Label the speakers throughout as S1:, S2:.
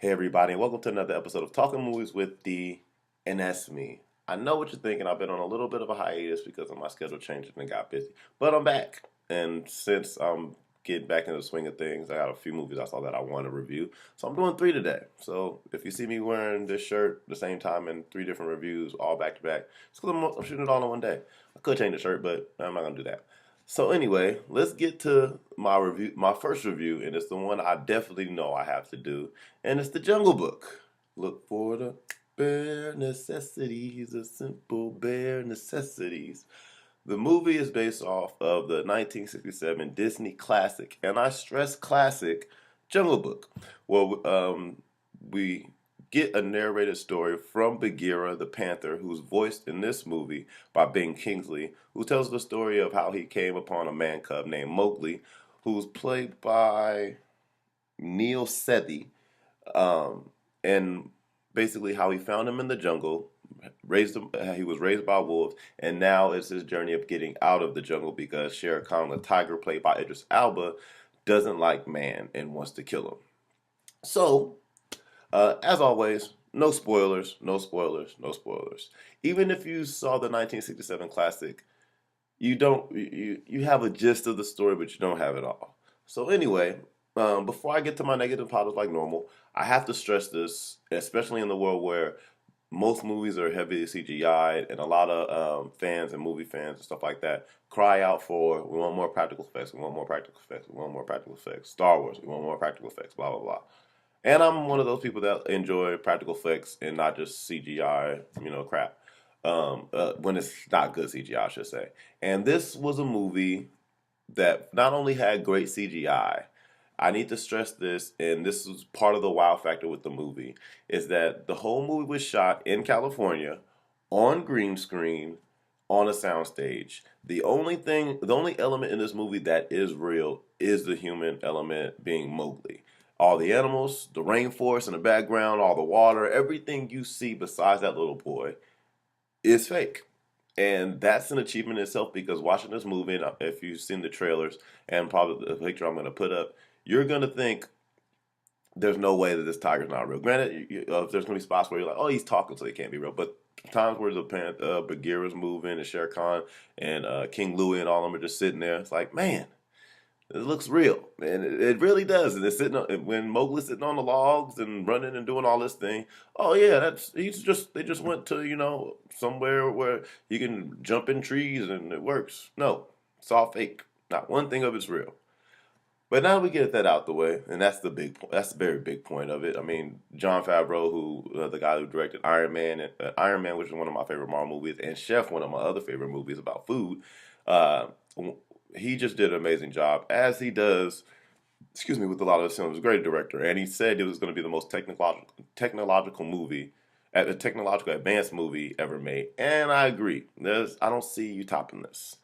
S1: Hey everybody, and welcome to another episode of Talking Movies with D, and that's me. I know what you're thinking. I've been on a little bit of a hiatus because of my schedule changing and got busy, but I'm back. And since I'm getting back into the swing of things, I got a few movies I saw that I want to review. So I'm doing three today. So if you see me wearing this shirt the same time in three different reviews, all back to back, it's because I'm shooting it all in one day. I could change the shirt, but I'm not gonna do that. So anyway, let's get to my review, my first review, and it's the one I definitely know I have to do, and it's The Jungle Book. Look for the bare necessities, the simple bare necessities. The movie is based off of the 1967 Disney classic, and I stress classic, Jungle Book. Well, we get a narrated story from Bagheera the Panther, who's voiced in this movie by Ben Kingsley, who tells the story of how he came upon a man cub named Mowgli, who's played by Neil Sethi, and basically how he found him in the jungle, raised him. He was raised by wolves, and now it's his journey of getting out of the jungle because Shere Khan, the tiger played by Idris Elba, doesn't like man and wants to kill him. So, as always, no spoilers, no spoilers, no spoilers. Even if you saw the 1967 classic, you have a gist of the story, but you don't have it all. So anyway, before I get to my negative powers like normal, I have to stress this, especially in the world where most movies are heavily CGI and a lot of fans and movie fans and stuff like that cry out for we want more practical effects, we want more practical effects, we want more practical effects. Star Wars, we want more practical effects, blah blah blah. And I'm one of those people that enjoy practical effects and not just CGI, crap. When it's not good CGI, I should say. And this was a movie that not only had great CGI, I need to stress this, and this is part of the wow factor with the movie, is that the whole movie was shot in California on green screen on a soundstage. The only element in this movie that is real is the human element being Mowgli. All the animals, the rainforest in the background, all the water, everything you see besides that little boy is fake. And that's an achievement in itself because watching this movie, and if you've seen the trailers and probably the picture I'm going to put up, you're going to think there's no way that this tiger's not real. Granted, there's going to be spots where you're like, oh, he's talking, so he can't be real. But times where Bagheera's moving and Shere Khan and King Louie and all of them are just sitting there, it's like, man, it looks real, and it really does. And it's sitting when Mowgli's sitting on the logs and running and doing all this thing. Oh yeah, they just went to somewhere where you can jump in trees and it works. No, it's all fake. Not one thing of it's real. But now we get that out the way, and that's the big point. That's the very big point of it. I mean, Jon Favreau, who the guy who directed Iron Man, Iron Man, which is one of my favorite Marvel movies, and Chef, one of my other favorite movies about food. Uh, he just did an amazing job, as he does. Excuse me, with a lot of his films. He's a great director, and he said it was going to be the most technological movie, a technological advanced movie ever made. And I agree. I don't see you topping this.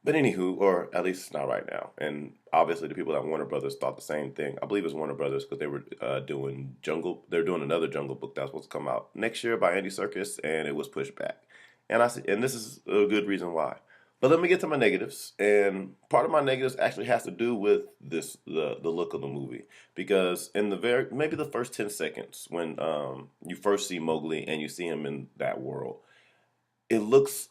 S1: But anywho, or at least not right now. And obviously, the people at Warner Brothers thought the same thing. I believe it's Warner Brothers because they were doing Jungle. They're doing another Jungle Book that's supposed to come out next year by Andy Serkis, and it was pushed back. And I see, and this is a good reason why. But let me get to my negatives, and part of my negatives actually has to do with the look of the movie because in the very maybe the first 10 seconds when you first see Mowgli and you see him in that world, it looks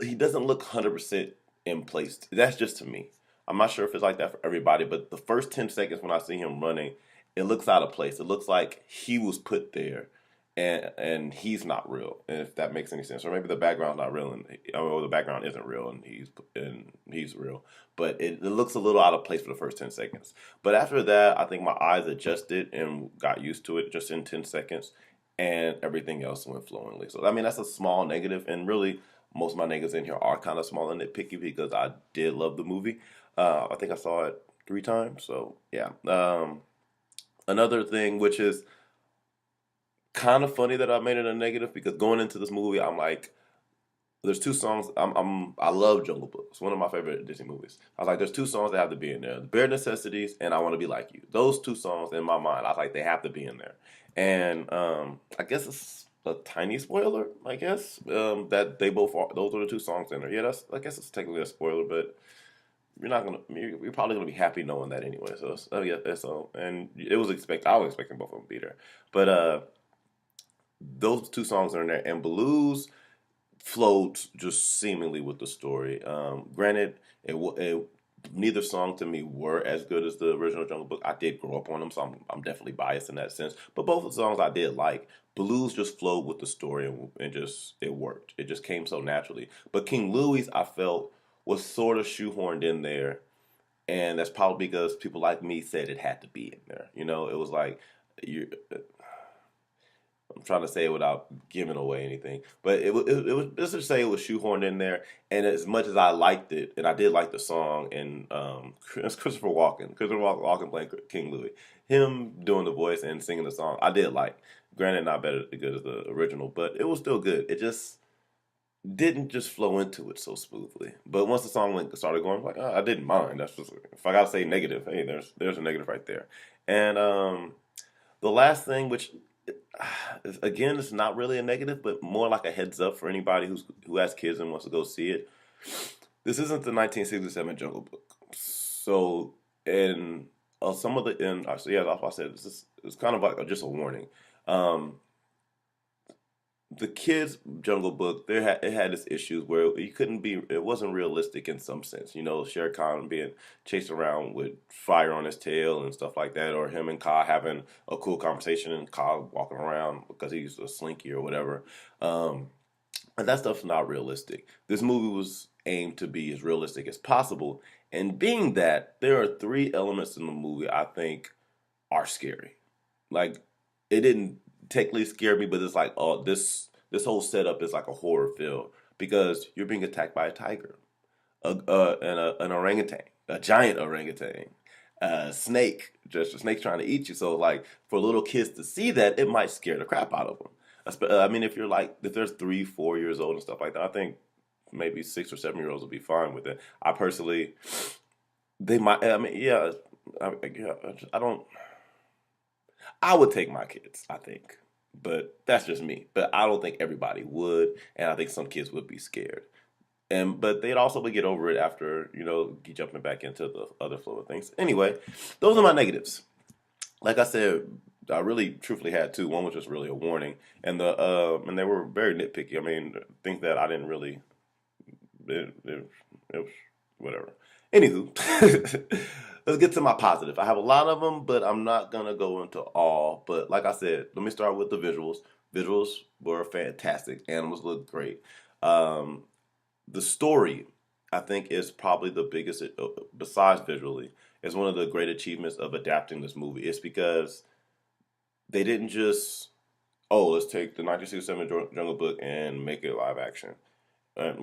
S1: he doesn't look 100% in place. That's just to me. I'm not sure if it's like that for everybody, but the first 10 seconds when I see him running, it looks out of place. It looks like he was put there and he's not real. And if that makes any sense, or maybe the background's not real or the background isn't real and he's real. But it looks a little out of place for the first 10 seconds. But after that, I think my eyes adjusted and got used to it just in 10 seconds and everything else went flowingly. So I mean that's a small negative, and really most of my negatives in here are kind of small and nitpicky because I did love the movie. I think I saw it three times, so yeah. Another thing, which is kind of funny that I made it a negative because going into this movie, I'm like, there's two songs. I love Jungle Book. It's one of my favorite Disney movies. I was like, there's two songs that have to be in there: "The Bare Necessities" and "I Want to Be Like You." Those two songs in my mind, I was like, they have to be in there. And I guess it's a tiny spoiler. I guess that they both are. Those are the two songs in there. Yeah, I guess it's technically a spoiler, but you're probably gonna be happy knowing that anyway. So yeah, so and it was I was expecting both of them to be there, but those two songs are in there, and Blues flowed just seemingly with the story. Granted, it neither song to me were as good as the original Jungle Book. I did grow up on them, so I'm definitely biased in that sense. But both of the songs I did like. Blues just flowed with the story and just it worked. It just came so naturally. But King Louis, I felt, was sort of shoehorned in there, and that's probably because people like me said it had to be in there. You know, it was like you. I'm trying to say it without giving away anything, but let's just say it was shoehorned in there. And as much as I liked it, and I did like the song, and it's Christopher Walken playing King Louis, him doing the voice and singing the song, I did like. Granted, not better as good as the original, but it was still good. It just didn't just flow into it so smoothly. But once the song started going, I was like, oh, I didn't mind. That's just if I gotta say negative, hey, there's a negative right there. And the last thing, which again, it's not really a negative, but more like a heads up for anybody who has kids and wants to go see it. This isn't the 1967 Jungle Book, so and some of the and so yeah, that's why I said it's kind of like just a warning. Um, the kids Jungle Book, it had its issues where it wasn't realistic in some sense. You know, Shere Khan being chased around with fire on his tail and stuff like that, or him and Kaa having a cool conversation and Kaa walking around because he's a slinky or whatever. And that stuff's not realistic. This movie was aimed to be as realistic as possible, and being that there are three elements in the movie I think are scary. Like it didn't technically scare me, but it's like, oh, this whole setup is like a horror film because you're being attacked by a tiger, an orangutan, a giant orangutan, a snake, just a snake trying to eat you. So like for little kids to see that, it might scare the crap out of them. I mean, if there's 3, 4 years old and stuff like that, I think maybe 6 or 7 year olds will be fine with it. I personally, they might. I mean, yeah, yeah. I don't. I would take my kids, I think. But that's just me. But I don't think everybody would, and I think some kids would be scared. And but they'd also would get over it after, jumping back into the other flow of things. Anyway, those are my negatives. Like I said, I really truthfully had two. One was just really a warning, and they were very nitpicky. I mean, things that I didn't really it was whatever. Anywho, let's get to my positive. I have a lot of them, but I'm not gonna go into all. But like I said, let me start with the visuals. Visuals were fantastic. Animals looked great. Um, the story, I think, is probably the biggest, besides visually, is one of the great achievements of adapting this movie. It's because they didn't just, oh, let's take the 1967 Jungle Book and make it live action. I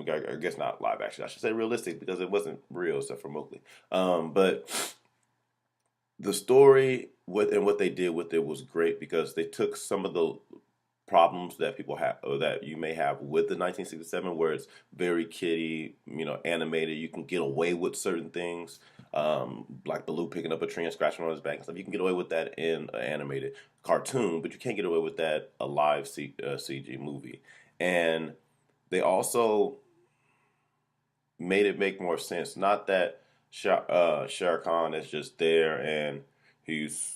S1: guess not live action. I should say realistic because it wasn't real except for Mowgli. But the story and what they did with it was great because they took some of the problems that people have or that you may have with the 1967 where it's very kiddie, animated. You can get away with certain things, like Baloo picking up a tree and scratching on his back and stuff. You can get away with that in an animated cartoon, but you can't get away with that a live CG movie. And they also made it make more sense. Not that Shere Khan is just there and he's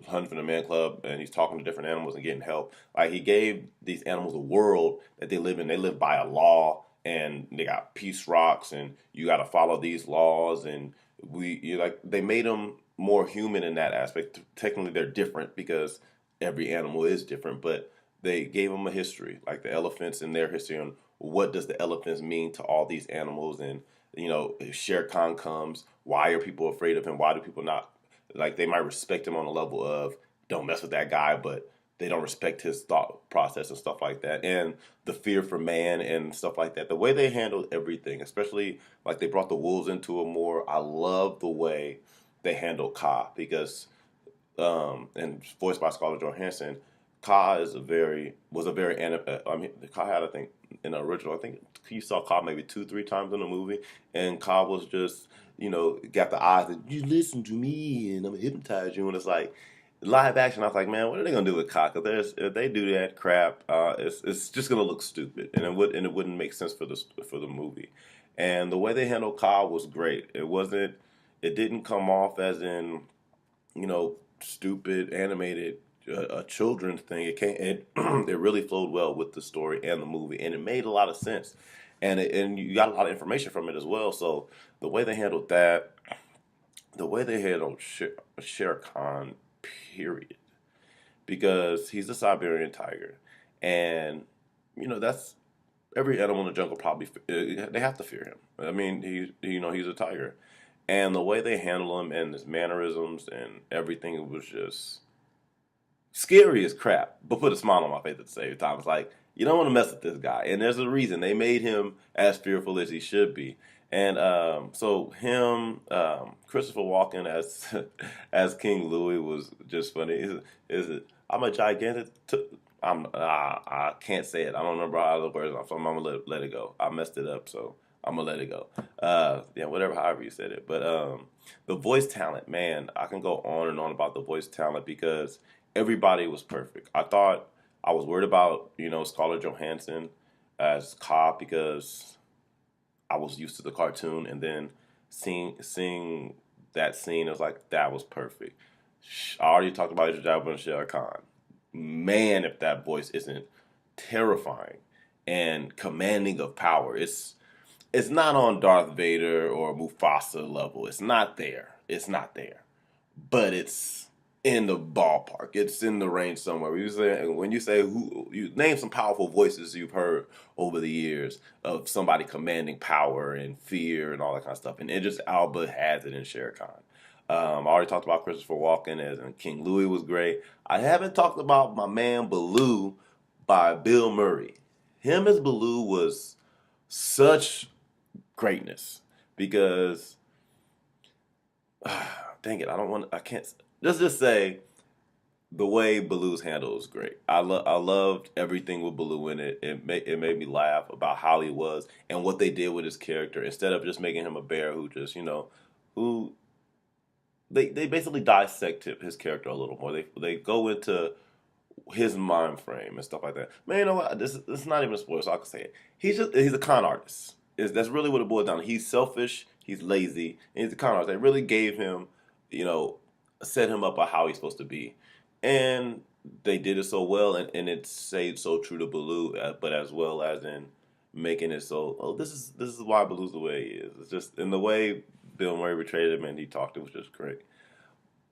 S1: hunting for the man club and he's talking to different animals and getting help. Like he gave these animals a world that they live in. They live by a law and they got peace rocks and you got to follow these laws and they made them more human in that aspect. Technically, they're different because every animal is different, but they gave them a history, like the elephants and their history on what does the elephants mean to all these animals and if Shere Khan comes, why are people afraid of him? Why do people not like they might respect him on a level of don't mess with that guy, but they don't respect his thought process and stuff like that, and the fear for man and stuff like that. The way they handled everything, especially like they brought the wolves into it more. I love the way they handled Kaa because, and voiced by Scarlett Johansson, Kaa was a very I mean, Kaa had, I think, in the original, I think you saw Kaa maybe 2, 3 times in the movie, and Kaa was just got the eyes that you listen to me and I'm gonna hypnotize you, and it's like live action. I was like, man, what are they gonna do with Kaa? Because if they do that crap, it's just gonna look stupid, and it wouldn't make sense for the movie. And the way they handled Kyle was great. It didn't come off as in, stupid animated a children's thing. It really flowed well with the story and the movie, and it made a lot of sense. And you got a lot of information from it as well. So the way they handled that, the way they handled Shere Khan, period, because he's a Siberian tiger, and that's every animal in the jungle probably they have to fear him. I mean, he's a tiger, and the way they handle him and his mannerisms and everything was just scary as crap, but put a smile on my face at the same time. It's like you don't want to mess with this guy, and there's a reason they made him as fearful as he should be. And so him, Christopher Walken as as King Louis was just funny. Is it? I'm a gigantic. I can't say it. I don't remember all the words. So I'm gonna let it go. I messed it up, so I'm gonna let it go. Yeah, whatever. However you said it, but the voice talent, man, I can go on and on about the voice talent because everybody was perfect. I was worried about Scarlett Johansson as Cobb because I was used to the cartoon, and then seeing that scene, it was like that was perfect. I already talked about Idris Elba and Shere Khan. Man, if that voice isn't terrifying and commanding of power, it's not on Darth Vader or Mufasa level. It's not there. It's not there. But it's in the ballpark. It's in the range somewhere. When you say who you name some powerful voices you've heard over the years of somebody commanding power and fear and all that kind of stuff. And Idris Elba has it in Shere Khan. I already talked about Christopher Walken as in King Louis was great. I haven't talked about my man Baloo by Bill Murray. Him as Baloo was such greatness because dang it, I can't. Let's just say the way Baloo's handle is great. I loved everything with Baloo in it. It made me laugh about how he was and what they did with his character instead of just making him a bear who just who they basically dissect his character a little more. They go into his mind frame and stuff like that. Man, you know what? This is not even a spoiler, so I can say it. He's a con artist. That's really what it boils down to. He's selfish. He's lazy. And he's a con artist. They really gave him, set him up on how he's supposed to be, and they did it so well, and it stayed so true to Baloo, but as well as in making it so this is why Baloo's the way he is. It's just in the way Bill Murray portrayed him and he talked. It was just great.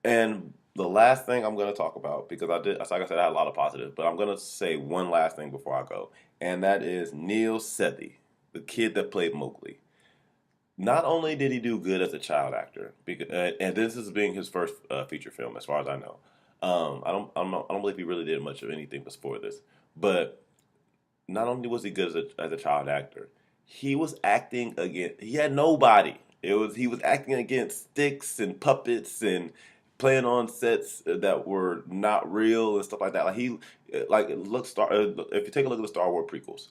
S1: And the last thing I'm going to talk about, because like I said, I had a lot of positives, but I'm going to say one last thing before I go, and that is Neil Sethi, the kid that played Mowgli. Not only did he do good as a child actor, because, and this is being his first feature film, as far as I know. I don't believe he really did much of anything before this. But not only was he good as a child actor, he was acting against. He had nobody. He was acting against sticks and puppets and playing on sets that were not real and stuff like that. If you take a look at the Star Wars prequels,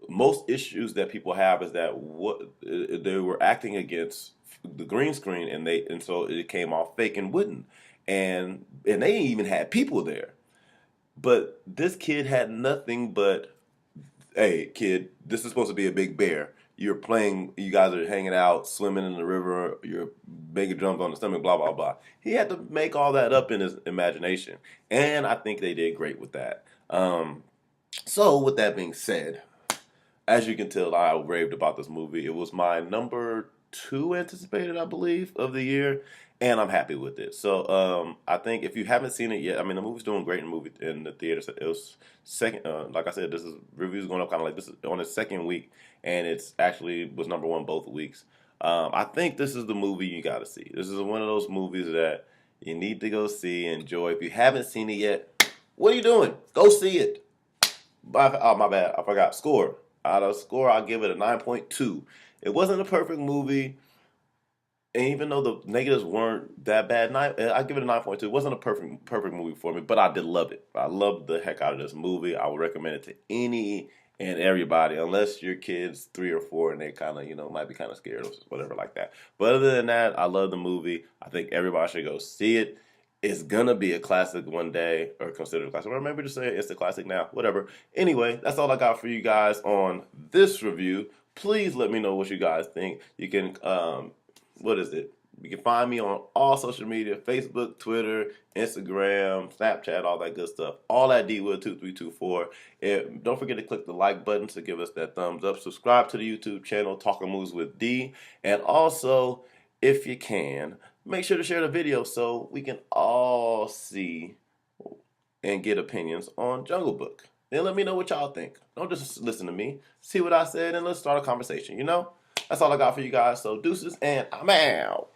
S1: most issues that people have is that what they were acting against the green screen, and so it came off fake and wooden, and they even had people there, but this kid had nothing but, hey kid, this is supposed to be a big bear. You're playing, you guys are hanging out, swimming in the river, you're making jumps on the stomach, blah, blah, blah. He had to make all that up in his imagination. And I think they did great with that. So with that being said, as you can tell, I raved about this movie. It was my number 2 anticipated, I believe, of the year, and I'm happy with it. So I think if you haven't seen it yet, I mean, the movie's doing great in the theaters. It was second, like I said, this is reviews going up kind of like this is on its second week, and it's actually was number 1 both weeks. I think this is the movie you got to see. This is one of those movies that you need to go see, enjoy. If you haven't seen it yet, what are you doing? Go see it. Oh, my bad. I forgot. Score. Out of score, I'll give it a 9.2. It wasn't a perfect movie, and even though the negatives weren't that bad, I give it a 9.2. It wasn't a perfect movie for me, but I did love it. I loved the heck out of this movie. I would recommend it to any and everybody, unless your kid's 3 or 4 and they kind of, might be kind of scared or whatever like that. But other than that, I love the movie. I think everybody should go see it. It's gonna be a classic one day, or considered a classic, or maybe just say it's a classic now, whatever. Anyway, that's all I got for you guys on this review. Please let me know what you guys think. You can, what is it? You can find me on all social media: Facebook, Twitter, Instagram, Snapchat, all that good stuff. All at DWood2324. Don't forget to click the like button to give us that thumbs up. Subscribe to the YouTube channel, Talking Moves with D. And also, if you can, make sure to share the video so we can all see and get opinions on Jungle Book. Then let me know what y'all think. Don't just listen to me. See what I said and let's start a conversation, you know? That's all I got for you guys. So deuces and I'm out.